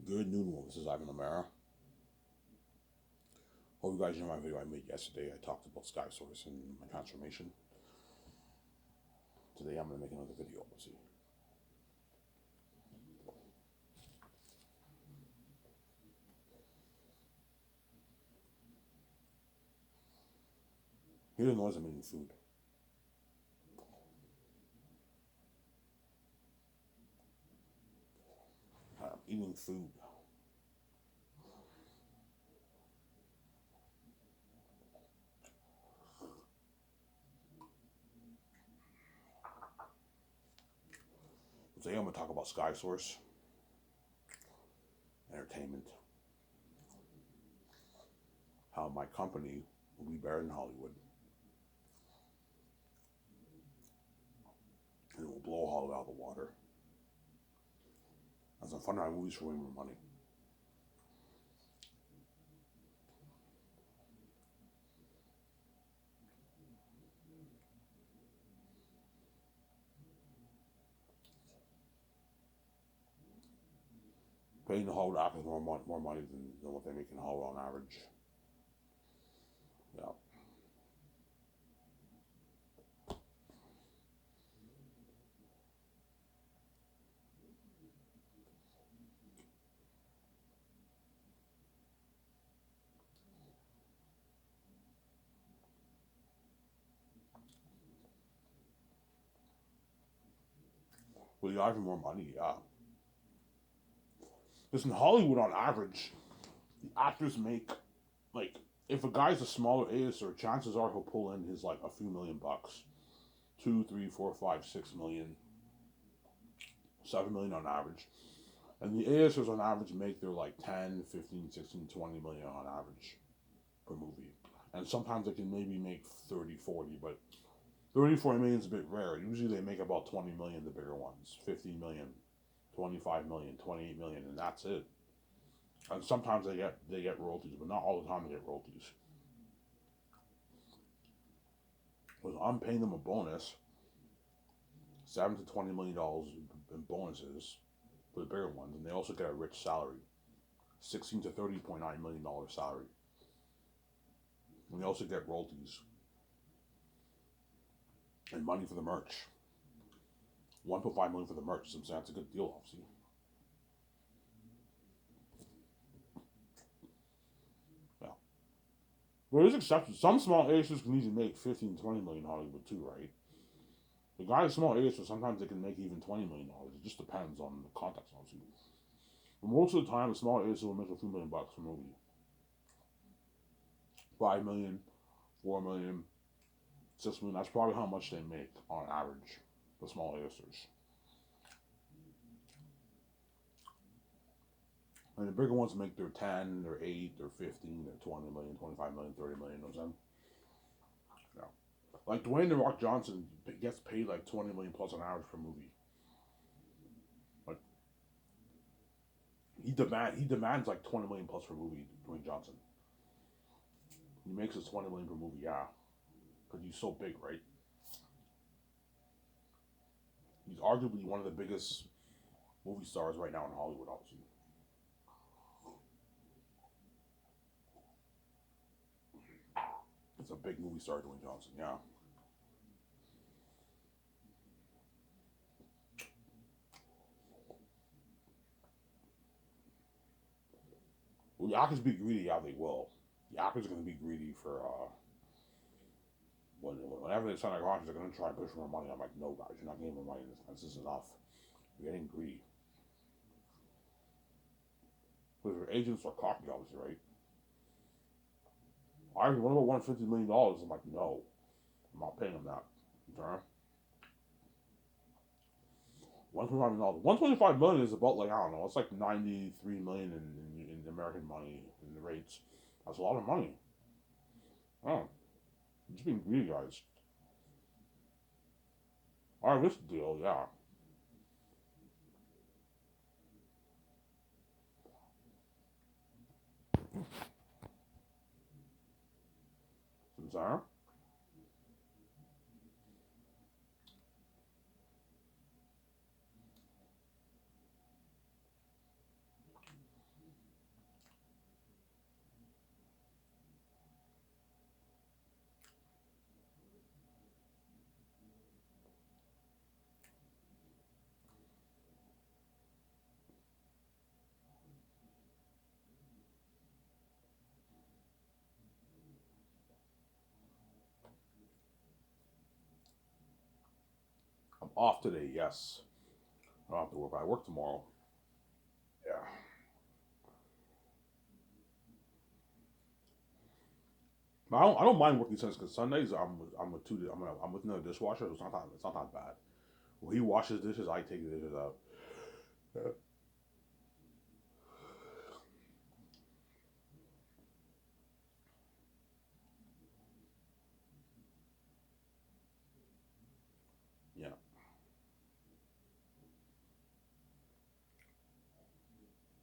Good noon, this is Ivan O'Mara. Hope you guys enjoyed my video I made yesterday. I talked about Sky Source and my transformation. Today I'm going to make another video. Let's see. Here's the noise I'm eating food. I'm eating food. Today I'm going to talk about Sky Source, entertainment, how my company will be better than Hollywood, and it will blow Hollywood out of the water. And some fun movies for way more money. Paying the Hollywood actors more money than what they make in Hollywood on average. Yeah. Well, you have more money, yeah. Because in Hollywood, on average, the actors make, like, if a guy's a smaller A-lister, chances are he'll pull in his, like, a few $1,000,000. 2, 3, 4, 5, 6 million, 7 million on average. And the A-listers on average make their, like, 10, 15, 16, 20 million on average per movie. And sometimes they can maybe make 30, 40, but 30, 40 million is a bit rare. Usually they make about 20 million, the bigger ones, 15 million, 25 million, 28 million, and that's it. And sometimes they get royalties, but not all the time they get royalties. Because I'm paying them a bonus, $7 to $20 million in bonuses for the bigger ones, and they also get a rich salary, $16 to $30.9 million salary. And they also get royalties and money for the merch. 1.5 million for the merch. So that's a good deal, obviously. Yeah. But there's exceptions. Some small A-listers can easily make 15, 20 million in Hollywood too, right? The guys small A-listers, sometimes they can make even $20 million. It just depends on the context, obviously. But most of the time, a small A-lister will make a few $1,000,000 per movie. 5 million, 4 million, 6 million. That's probably how much they make on average, the small A-listers. And the bigger ones make their 10, their 8, their 15, their 20 million, 25 million, 30 million, you know what I'm saying? Yeah. Like Dwayne The Rock Johnson gets paid like 20 million plus on average per movie. Like he demands like 20 million plus per movie, Dwayne Johnson. He makes us 20 million per movie, yeah. Because he's so big, right? He's arguably one of the biggest movie stars right now in Hollywood, obviously. It's a big movie star, Dwayne Johnson, yeah. Will the actors be greedy? Yeah, they will. The actors are going to be greedy for, whenever they sign a contract, they're going to try and push more money. I'm like, no, guys, you're not getting more money. This is enough. You're getting greedy. Because their agents are cocky, obviously, right? I what about $150 million? I'm like, no, I'm not paying them that. Okay? $125 million is about, like, I don't know, it's like 93 million in American money in the rates. That's a lot of money. Oh, just being greedy, guys. All right, this deal, yeah. Sarah? Off today, yes. I don't have to work, but I work tomorrow. Yeah. But I don't mind working Sundays because Sundays I'm with I'm with another dishwasher. So it's not that bad. When he washes dishes, I take the dishes out. Yeah. Yeah.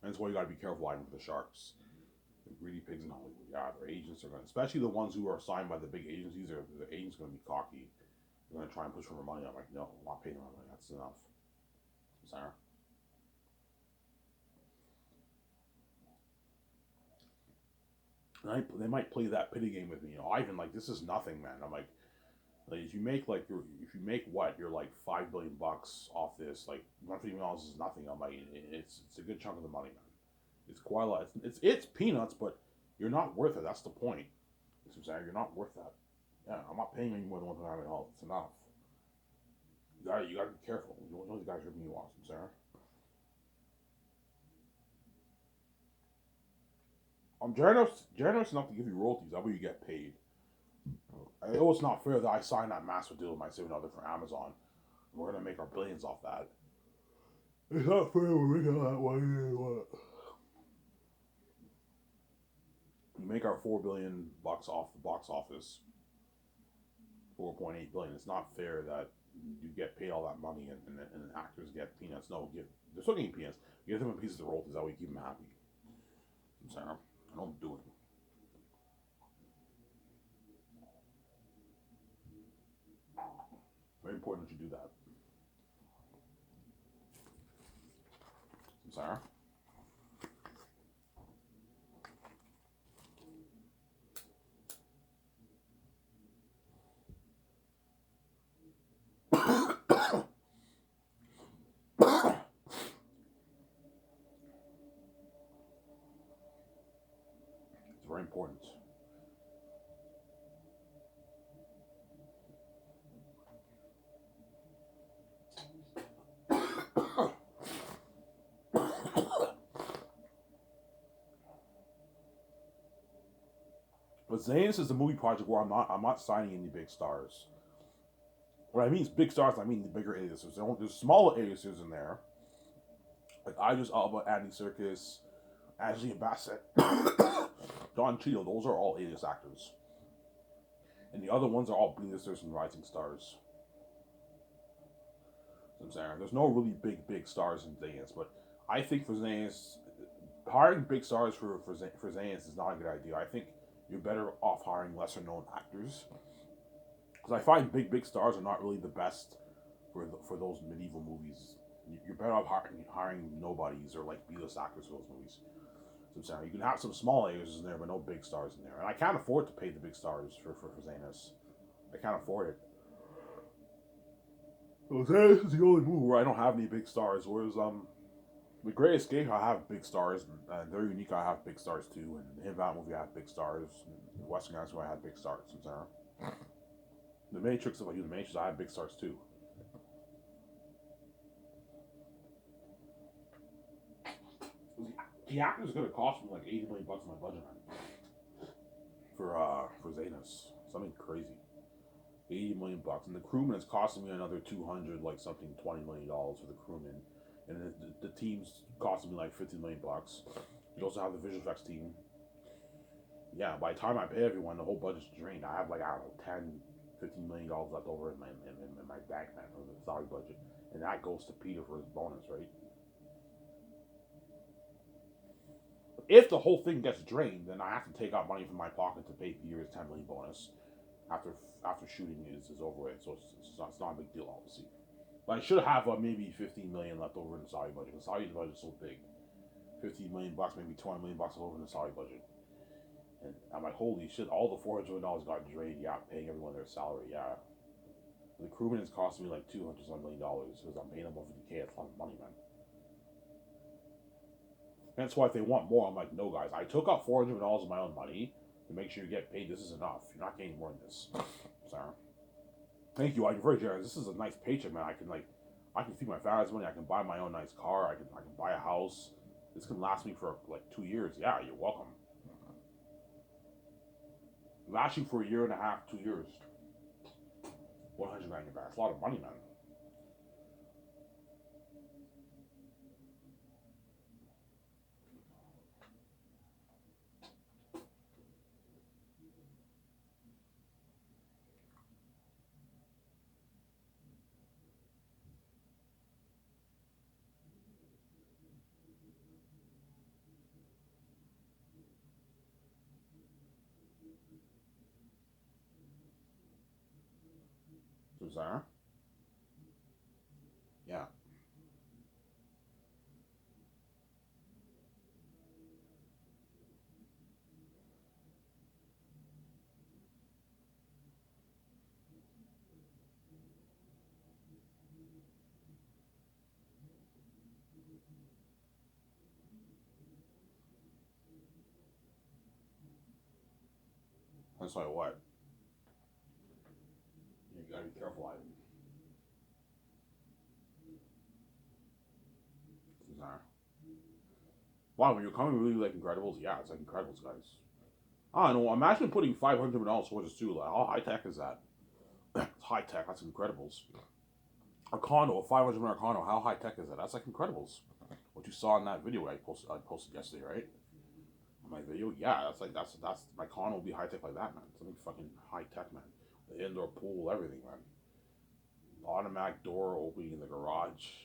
And that's why you gotta be careful hiding with the sharks. The greedy pigs in Hollywood. Yeah, their agents are gonna, especially the ones who are assigned by the big agencies. The agents gonna be cocky. They're gonna try and push for more money. I'm like, no, I'm not paying my money. That's enough. Sorry. And they might play that pity game with me. Ivan, like this is nothing, man. I'm like if you make if you make what you're like $5 billion off this, like $150 is nothing. I'm like it's a good chunk of the money, man. It's quite a lot. It's peanuts, but you're not worth it. That's the point. You know what I'm saying? You're not worth that. Yeah, I'm not paying any more than $100. It's enough. You gotta be careful. You know these guys are ripping you off, Sarah. I'm generous enough to give you royalties. That way you get paid. I know it's not fair that I signed that massive deal with my significant other for Amazon. We're gonna make our billions off that. It's not fair we're making that money. What? We make our $4 billion off the box office. 4.8 billion. It's not fair that you get paid all that money and actors get peanuts. No, they're still getting peanuts. Give them a piece of the royalties. That way, keep them happy. I'm sorry, I don't do it. Very important that you do that. I'm sorry. It's very important. But Zanus is a movie project where I'm not signing any big stars. What I mean is big stars. I mean the bigger A-listers. There's smaller A-listers in there, like Idris Elba, Andy Serkis, Angela Bassett, Don Cheadle. Those are all A-list actors, and the other ones are all B-listers and rising stars. I'm saying there's no really big stars in Zanus, but I think for Zanus, hiring big stars for Zanus is not a good idea. I think you're better off hiring lesser known actors because I find big stars are not really the best for those medieval movies. You're better off hiring nobodies or like B-list actors for those movies. So I'm saying you can have some small actors in there, but no big stars in there. And I can't afford to pay the big stars for Zanus. I can't afford it. So Zanus is the only movie where I don't have any big stars. Whereas The Great Escape, I have big stars. And Very Unique, I have big stars too. And the Inbound movie, I have big stars. And Western Guys, I had big stars. I'm saying The Matrix, if I do The Matrix, I have big stars too. The actor's gonna cost me like $80 million in my budget, man. For Zanus. Something crazy. $80 million, and the crewman is costing me another 200, like something $20 million for the crewman, and the team's costing me like $50 million. You also have the visual effects team. Yeah, by the time I pay everyone, the whole budget's drained. I have like I don't know 10, $15 million left over in my bank, man, from the salary budget, and that goes to Peter for his bonus, right? If the whole thing gets drained, then I have to take out money from my pocket to pay Peter's 10 million bonus after shooting is over with. So it's not a big deal, obviously. But I should have maybe 15 million left over in the Saudi budget. The Saudi budget is so big, 15 million bucks, maybe 20 million bucks over in the Saudi budget. And I'm like, holy shit! All the $400 got drained. Yeah, paying everyone their salary. Yeah, the crewman is costing me like $200 million because I'm paying them over 50K. That's a lot of money, man. That's why if they want more, I'm like, no, guys. I took out $400 of my own money to make sure you get paid. This is enough. You're not getting more than this. Sorry. Thank you. I'm very generous. This is a nice paycheck, man. I can feed my family's money. I can buy my own nice car. I can buy a house. This can last me for like 2 years. Yeah, you're welcome. Last you for a year and a half, 2 years. 100 grand in your back. It's a lot of money, man. Susanna? Yeah. That's like what? You gotta be careful, Ivan. Susanna. Wow, when you're coming really like Incredibles, yeah, it's like Incredibles, guys. I don't know. Imagine putting $500 towards a studio. Like, how high tech is that? It's high tech. That's Incredibles. A condo, a $500 condo. How high tech is that? That's like Incredibles. What you saw in that video I posted yesterday, right? My video, yeah, that's my condo will be high tech like that, man. Something fucking high tech, man. The indoor pool, everything, man. Automatic door opening in the garage.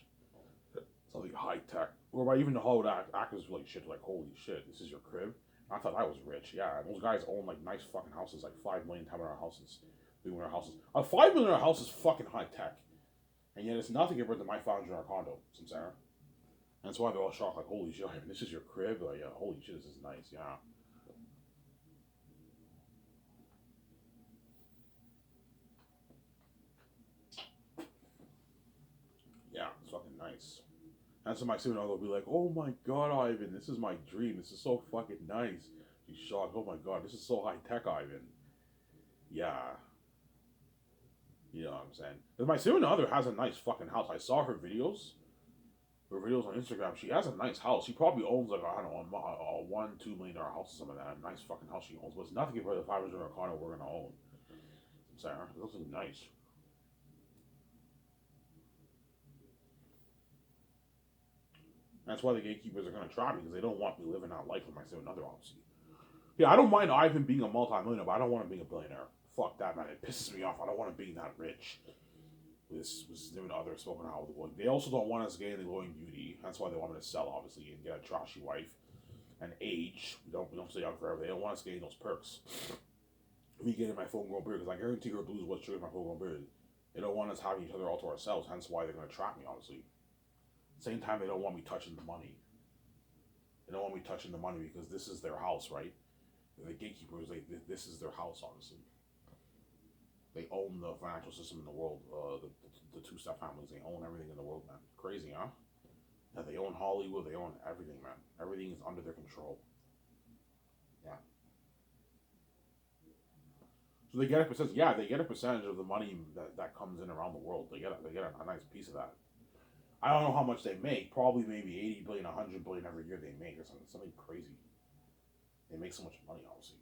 Something high tech. Or by even the Hollywood actors were like shit, like holy shit, this is your crib. I thought I was rich. Yeah, those guys own like nice fucking houses, like 5 million $10 houses, $3 million houses. A $5 million house is fucking high tech, and yet it's nothing compared to my $500 condo. Some Sarah. And that's why they're all shocked, like holy shit, this is your crib. Like yeah, holy shit, this is nice. Yeah, yeah, it's fucking nice. And so my student will be like, "Oh my god, Ivan, this is my dream. This is so fucking nice." She's shocked. "Oh my god, this is so high tech, Ivan." Yeah, you know what I'm saying. Because my student other has a nice fucking house. I saw her videos on Instagram. She has a nice house. She probably owns like I don't know a $1-2 million house or something like that. A nice fucking house she owns, but it's nothing compared to the $500 condo we're gonna own. Sarah, it looks nice. That's why the gatekeepers are gonna try me because they don't want me living that life with my student other, obviously. Yeah, I don't mind Ivan being a multi-millionaire, but I don't want him being a billionaire. Fuck that, man. It pisses me off. I don't want him being that rich. This doing other smoking out with the boy. They also don't want us getting the glowing beauty. That's why they want me to sell, obviously, and get a trashy wife and age. We don't stay young forever. They don't want us getting those perks. Me getting my full grown beard, because I guarantee her blues what's true with my full grown beard. They don't want us having each other all to ourselves. Hence why they're gonna trap me, obviously. Same time, they don't want me touching the money. They don't want me touching the money because this is their house, right? The gatekeepers, this is their house, obviously. They own the financial system in the world. The two-step families, they own everything in the world, man. Crazy, huh? Yeah, they own Hollywood. They own everything, man. Everything is under their control. Yeah. So they get a percentage. Yeah, they get a percentage of the money that comes in around the world. They get a nice piece of that. I don't know how much they make. Probably maybe 80 billion, 100 billion every year they make or something crazy. They make so much money, obviously.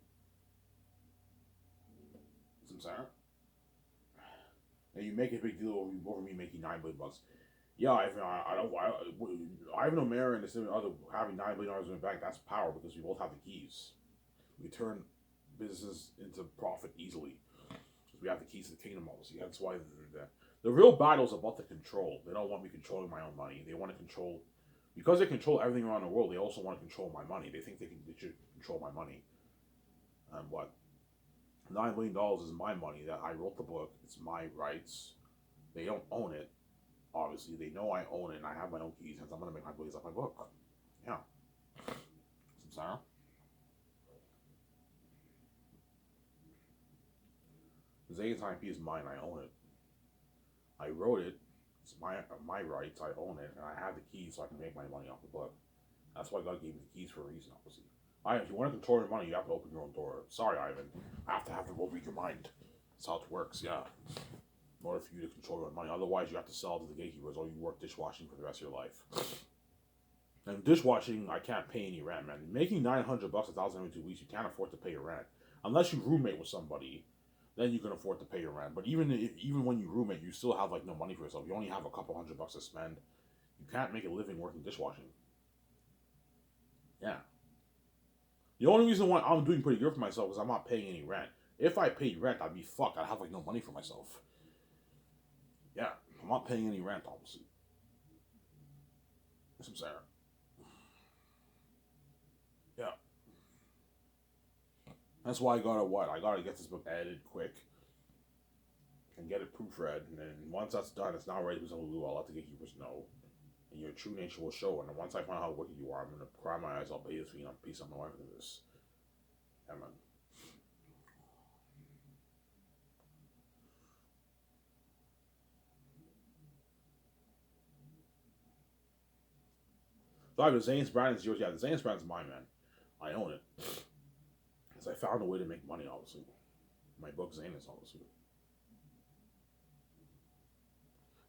Some Sarah. And you make a big deal over me making 9 billion bucks. Yeah, I don't. I have no merit in the other having $9 billion in the bank. That's power because we both have the keys. We turn business into profit easily. We have the keys to the kingdom, obviously. That's why the real battle is about the control. They don't want me controlling my own money. They want to control, because they control everything around the world. They also want to control my money. They think they should control my money. And what $9 million is my money that I wrote the book. It's my rights. They don't own it. Obviously, they know I own it, and I have my own keys. Hence, I'm gonna make my billions off my book. Yeah, some Sarah. Zane's IP is mine. I own it. I wrote it. It's my rights. I own it, and I have the keys, so I can make my money off the book. That's why God gave me the keys for a reason, obviously. If you want to control your money, you have to open your own door. Sorry, Ivan. I have to have them open your mind. That's how it works. Yeah. in order for you to control your money. Otherwise, you have to sell to the gatekeepers, or you work dishwashing for the rest of your life. And dishwashing, I can't pay any rent, man. Making $900 1,000 every 2 weeks, you can't afford to pay your rent unless you roommate with somebody. Then you can afford to pay your rent. But even when you roommate, you still have like no money for yourself. You only have a couple $100 to spend. You can't make a living working dishwashing. Yeah. The only reason why I'm doing pretty good for myself is I'm not paying any rent. If I paid rent, I'd be fucked. I'd have like no money for myself. Yeah, I'm not paying any rent, obviously. That's what I'm saying. Yeah. That's why I gotta what? I gotta get this book edited quick and get it proofread. And then once that's done, it's not ready for someone to do. I'll let the gatekeepers know. And your true nature will show. And then once I find out how wicked you are, I'm gonna cry my eyes. I'll pay this fee and I'll peace on my wife into this. Yeah, man. So I have the Zane's brand is yours. Yeah, the Zane's brand is mine, man. I own it. Because I found a way to make money, obviously. My book Zane is obviously.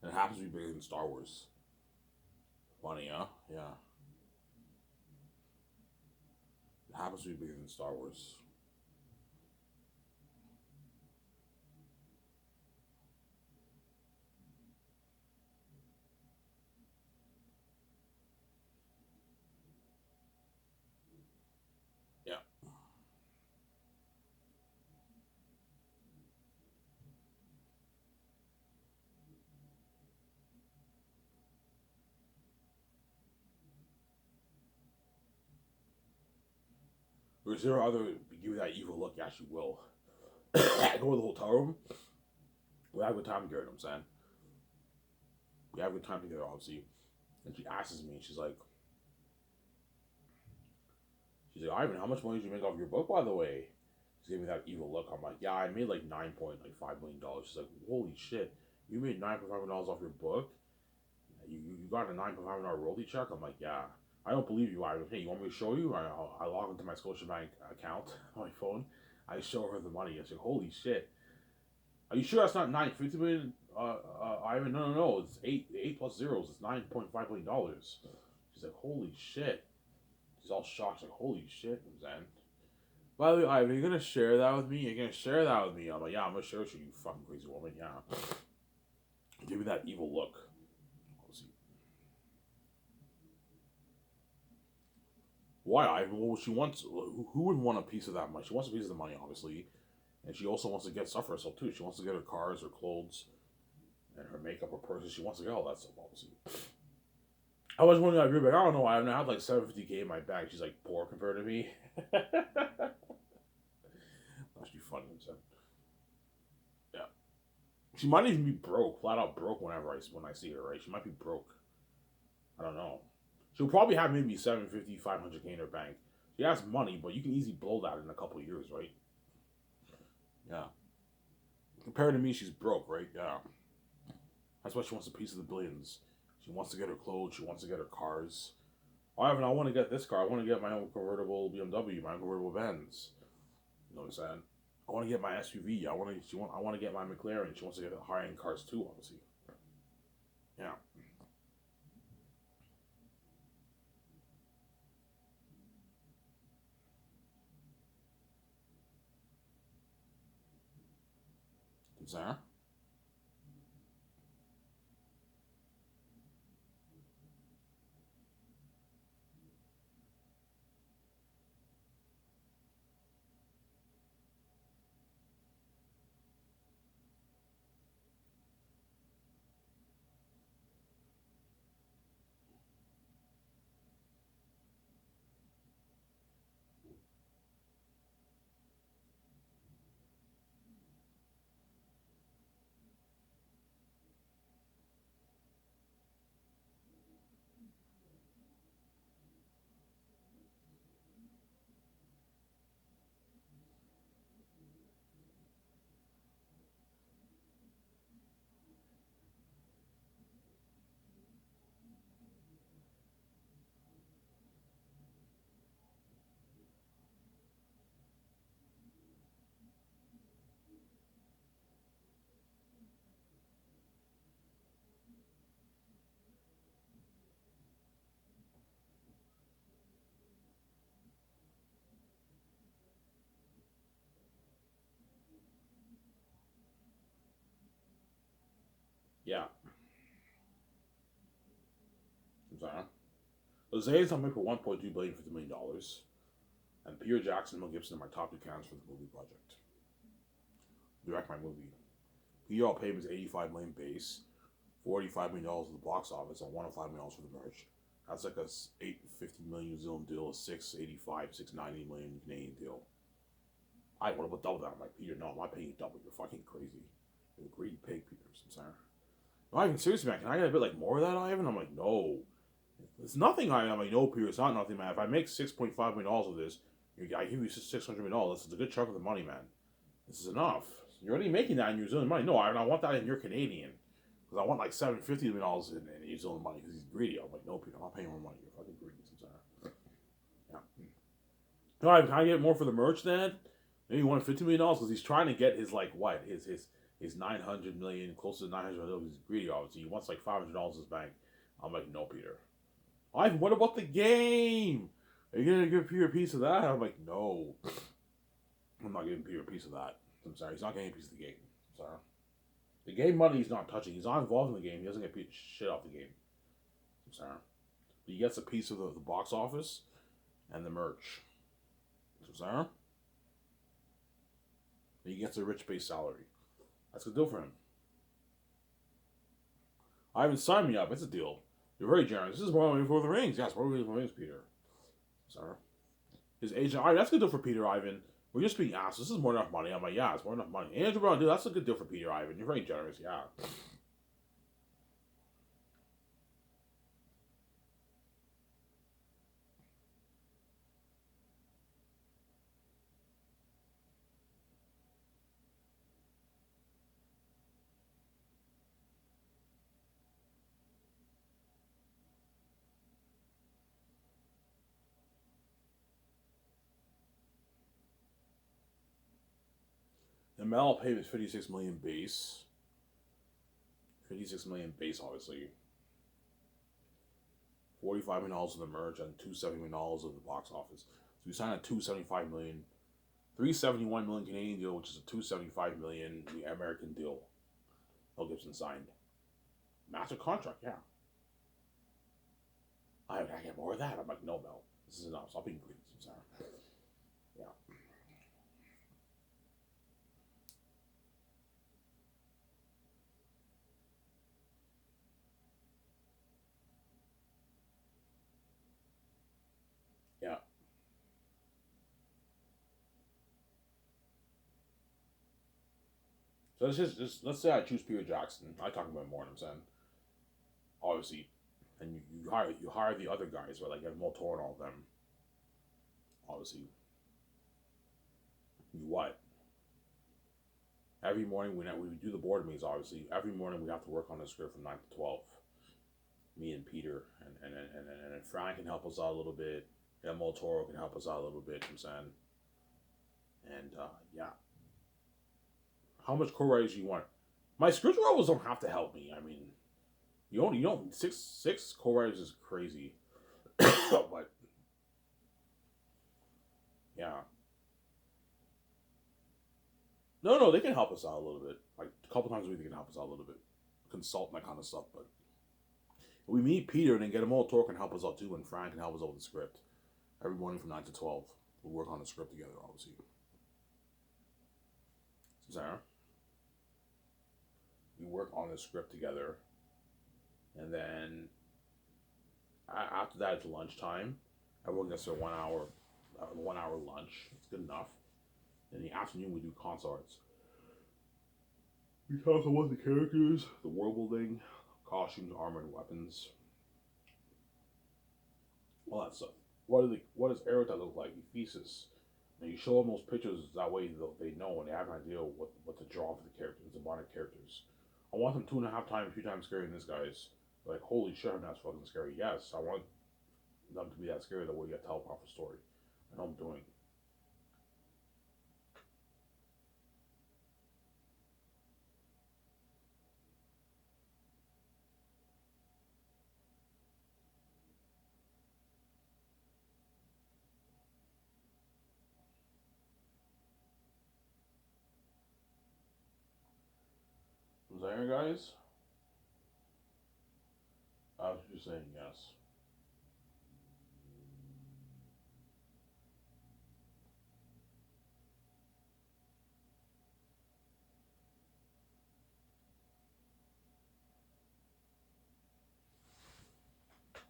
And it happens to be bigger than Star Wars. Funny, huh? Yeah. It happens to be bigger than Star Wars. Yeah. Or is there other give you that evil look? Yes, you will. I go to the hotel room. We have a good time together, you know what I'm saying? We have a good time together, obviously. And she asks me, she's like, Ivan, how much money did you make off your book, by the way? She gave me that evil look. I'm like, yeah, I made like $9.5 million. She's like, holy shit, you made $9.5 million off your book? You got a $9.5 royalty check? I'm like, yeah. I don't believe you, Ivan. Hey, you want me to show you? I log into my Scotiabank account on my phone. I show her the money. I say, holy shit. Are you sure that's not 950 million? Ivan, no. It's eight plus zeros. It's $9.5 million. She's like, holy shit. She's all shocked. She's like, holy shit, Zen. By the way, Ivan, you're gonna share that with me? You're gonna share that with me? I'm like, yeah, I'm gonna share it with you, you fucking crazy woman. Yeah. Give me that evil look. Why, Ivan? Well, she wants. Who would want a piece of that money? She wants a piece of the money, obviously, and she also wants to get stuff for herself too. She wants to get her cars, her clothes, and her makeup, her purses. She wants to get all that stuff, obviously. I was wondering, like, I don't know. I had like 750K in my bag. She's like poor compared to me. That's be funny, so. Yeah, she might even be broke, flat out broke. When I see her, right? She might be broke. I don't know. She'll probably have maybe 750, 500K in her bank. She has money, but you can easily blow that in a couple of years, right? Yeah. Compared to me, she's broke, right? Yeah. That's why she wants a piece of the billions. She wants to get her clothes. She wants to get her cars. I want to get this car. I want to get my own convertible BMW, my own convertible Benz. You know what I'm saying? I want to get my SUV. I want to get my McLaren. She wants to get the high end cars too, obviously. Yeah. Sarah? Yeah. I'm sorry. The Zayas on me for $1.2 billion, $50 million, and Peter Jackson and Mel Gibson are my top two candidates for the movie project. Direct my movie. Peter paid is $85 million base, $45 million at the box office, and $105 million for the merch. That's like a $850 million New Zealand deal, a 685, $690 million Canadian deal. I want to double that. I'm like, Peter, no, I'm not paying you double. You're fucking crazy. You're a greedy pig, Peter. I'm sorry. No, Ivan, seriously, man, can I get a bit like more of that, Ivan? I'm like, no. It's nothing, Ivan. I'm like, no, Peter, it's not nothing, man. If I make $6.5 million of this, I give you $600 million. This is a good chunk of the money, man. This is enough. You're already making that in New Zealand money. No, Ivan, I want that in your Canadian. Because I want like $750 million in New Zealand money because he's greedy. I'm like, no, Peter, I'm not paying more money. You're fucking greedy. I'm sorry. Yeah. No, Ivan, can I get more for the merch then? Maybe $150 million because he's trying to get his like what his 900 million, close to 900 million. He's greedy, obviously. He wants like $500 in his bank. I'm like, no, Peter. Ivan, what about the game? Are you gonna give Peter a piece of that? I'm like, no. I'm not giving Peter a piece of that. I'm sorry, he's not getting a piece of the game. I'm sorry. The game money he's not touching. He's not involved in the game. He doesn't get shit off the game. I'm sorry. But he gets a piece of the box office and the merch. I'm sorry. He gets a rich base salary. That's a good deal for him. Ivan, sign me up. It's a deal. You're very generous. This is more than for the rings. Yes, more than for the rings, Peter. Sorry. His agent, Ivan, that's a good deal for Peter, Ivan. We're just being asked. This is more than enough money. I'm like, yeah, it's more than enough money. Andrew Brown, dude, that's a good deal for Peter, Ivan. You're very generous, yeah. The Mel paid is 56 million base. 56 million base, obviously. $45 million of the merch and $270 of the box office. So we signed a $275 million, $371 million Canadian deal, which is a $275 million American deal. Mel Gibson signed. Master contract, yeah. I get more of that. I'm like, no, Mel, this is enough. Stop being greedy. I'm sorry. Yeah. Yeah. So let's say I choose Peter Jackson. I talk about it more. I'm saying, obviously, and you hire the other guys, right? Like you have Motor and all of them. Obviously, you what? Every morning we do the board meetings. Obviously, every morning we have to work on the script from 9 to 12. Me and Peter and Frank can help us out a little bit. Yeah, Motor can help us out a little bit. I'm saying, and yeah, how much co-writers you want? My script writers don't have to help me. I mean, you don't six co-writers is crazy, but yeah, no, they can help us out a little bit. Like a couple times a week, they can help us out a little bit, consult and that kind of stuff. But we meet Peter and then get him all talk and help us out too, and Frank can help us out with the script every morning from 9 to 12. We work on the script together, obviously. Sarah, we work on the script together, and then after that it's lunchtime. Everyone gets their 1 hour lunch. It's good enough. In the afternoon we do concerts. We talk about the characters, the world building, costumes, armor, and weapons, all that stuff. What does Erota look like? Ephesus. And you show them those pictures that way they know and they have an idea what to draw for the characters, the demonic characters. I want them 2.5 times, 3 times scarier than this guy's. Like, holy shit, that's fucking scary. Yes, I want them to be that scary the way you tell a powerful story. I know I'm doing. Was that here, guys? You're saying yes.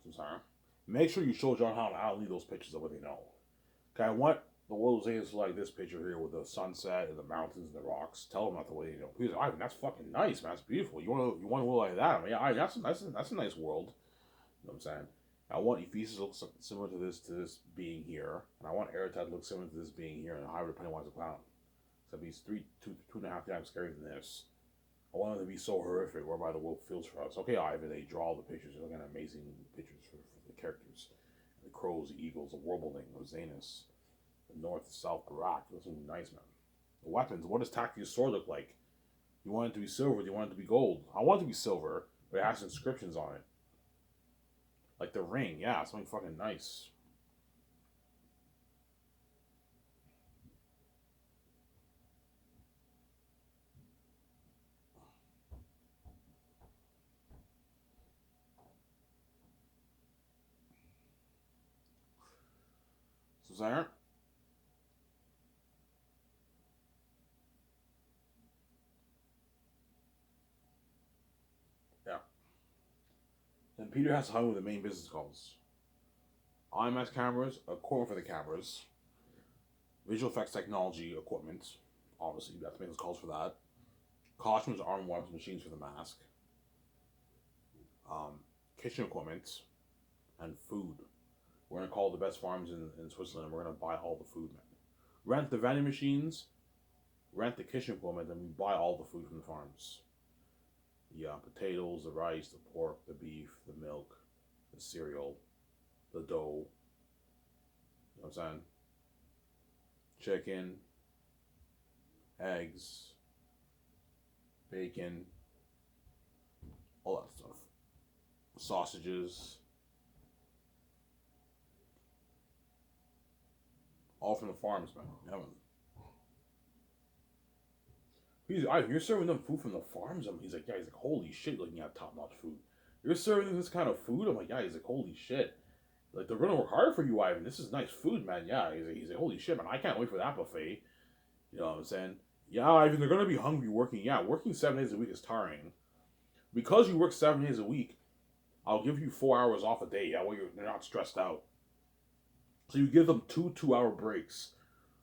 I'm sorry. Make sure you show John how to leave those pictures of what they know. Okay, I want the world to say like this picture here with the sunset and the mountains and the rocks. Tell them not the way you know. Please, Ivan, that's fucking nice, man. That's beautiful. You want to look like that? I mean, yeah, Ivan, that's a nice world. You know what I'm saying? I want Ephesus to look similar to this being here, and I want Eritrea to look similar to this being here, and Hybrid Pennywise the Clown. Except he's two and a half times scarier than this. I want him to be so horrific, whereby the world feels for us. Okay, Ivan, they draw the pictures. You're looking at amazing pictures for the characters. The crows, the eagles, the warbling, the Zanus, the north, the south, Barak. Those are nice, man. The weapons. What does Taki's sword look like? You want it to be silver? Do you want it to be gold? I want it to be silver, but it has inscriptions on it. Like the ring, yeah, something fucking nice. So, Sarah? Yeah. Then Peter has to hide with the main business calls. IMAX cameras, equipment for the cameras, visual effects technology equipment. Obviously, you have to make those calls for that. Costumes, arm weapons, machines for the mask. Kitchen equipment, and food. We're gonna call the best farms in Switzerland, and we're gonna buy all the food, man. Rent the vending machines, rent the kitchen equipment, and we buy all the food from the farms. The potatoes, the rice, the pork, the beef, the milk, the cereal, the dough. You know what I'm saying? Chicken, eggs, bacon, all that stuff. Sausages, all from the farms, man. Yeah, man. You're serving them food from the farms? He's like, yeah. He's like, holy shit, looking at top notch food. You're serving this kind of food? I'm like, yeah. He's like, holy shit. Like, they're gonna work hard for you, Ivan. This is nice food, man. Yeah. He's like, holy shit, man. I can't wait for that buffet. You know what I'm saying? Yeah, Ivan, they're gonna be hungry working. Yeah, working 7 days a week is tiring. Because you work 7 days a week, I'll give you 4 hours off a day. That way they're not stressed out. So you give them two-hour breaks.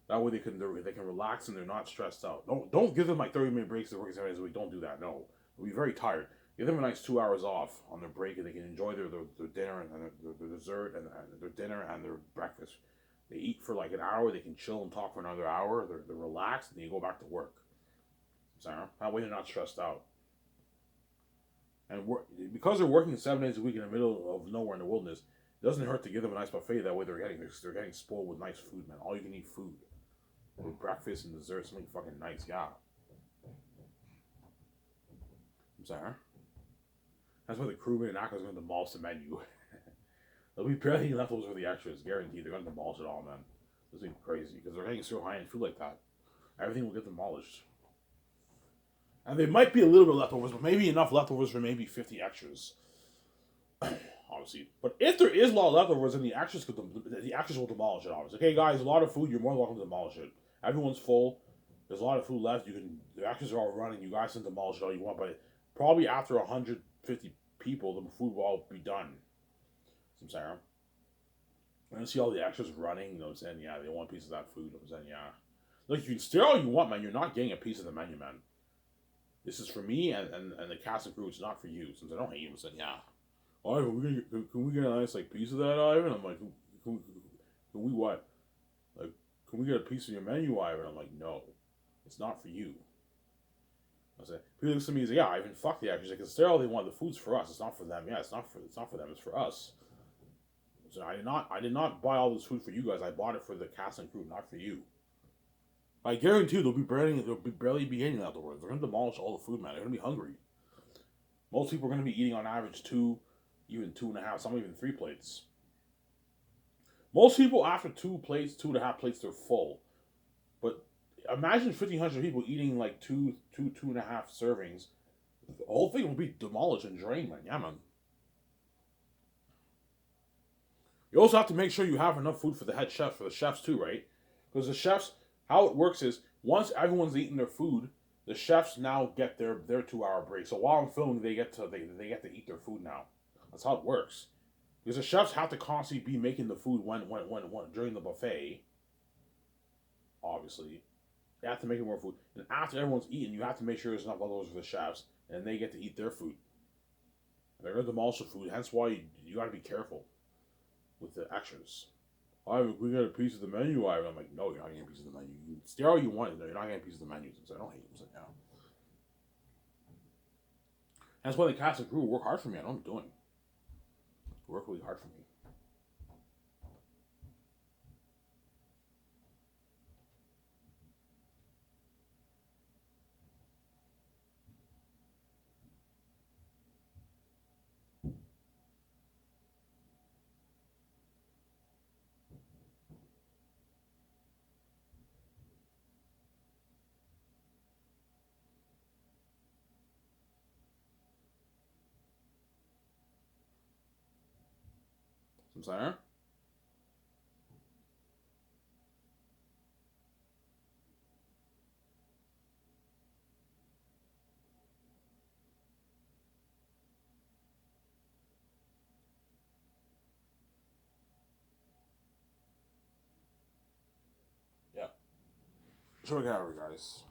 That way they can relax and they're not stressed out. Don't give them like 30-minute breaks. They're working 7 days a week. Don't do that. No, they'll be very tired. Give them a nice 2 hours off on their break, and they can enjoy their dinner and their dessert and their dinner and their breakfast. They eat for like an hour. They can chill and talk for another hour. They're relaxed, and then you go back to work. Sarah, that way they're not stressed out. And because they're working 7 days a week in the middle of nowhere in the wilderness, it doesn't hurt to give them a nice buffet. That way they're getting spoiled with nice food, man. All you can eat food with breakfast and dessert, something fucking nice. Yeah, I'm sorry. That's why the crewmen and actors are going to demolish the menu. There'll be barely any leftovers for the extras, guaranteed. They're going to demolish it all, man. This is crazy because they're getting so high end food like that. Everything will get demolished. And there might be a little bit of leftovers, but maybe enough leftovers for maybe 50 extras. Obviously, but if there is a lot of leftovers, then the actors will demolish it. Obviously, okay, guys, a lot of food. You're more than welcome to demolish it. Everyone's full. There's a lot of food left. The actors are all running. You guys can demolish it all you want, but probably after 150 people, the food will all be done. Some Sarah. I don't see all the actors running. You know what I'm saying? Yeah, they want a piece of that food. You know what I'm saying? Yeah. Look, you can steal all you want, man. You're not getting a piece of the menu, man. This is for me and the cast and crew. It's not for you. Since I don't hate you, I'm saying, yeah. Ivan, can we get a nice like piece of that, Ivan? I'm like, can we what? Like, can we get a piece of your menu, Ivan? I'm like, no, it's not for you. I said, he looks at me, he's like, yeah, Ivan, fuck the actors. Like, it's all they want. The food's for us. It's not for them. Yeah, it's not for them. It's for us. So I did not buy all this food for you guys. I bought it for the cast and crew, not for you. I guarantee you, they'll be barely be eating afterwards. They're gonna demolish all the food, man. They're gonna be hungry. Most people are gonna be eating on average 2, even 2.5, some even 3 plates. Most people after 2 plates, 2.5 plates, they're full. But imagine 1,500 people eating like 2.5 servings. The whole thing will be demolished and drained, man. Yeah, man. You also have to make sure you have enough food for the head chef, for the chefs too, right? Because the chefs, how it works is once everyone's eating their food, the chefs now get their 2 hour break. So while I'm filming, they get to eat their food now. That's how it works. Because the chefs have to constantly be making the food when during the buffet. Obviously, you have to make more food, and after everyone's eaten, you have to make sure there's enough leftovers for the chefs, and they get to eat their food. They're going to demolish the food. Hence why you got to be careful with the extras. We got a piece of the menu. I'm like, no, you're not getting a piece of the menu. You can stare all you want. You're not getting a piece of the menu. So I don't hate you. So, yeah. That's why the cast and crew work hard for me. I know what I'm doing. They work really hard for me. Some center. Yeah. So we got over, guys.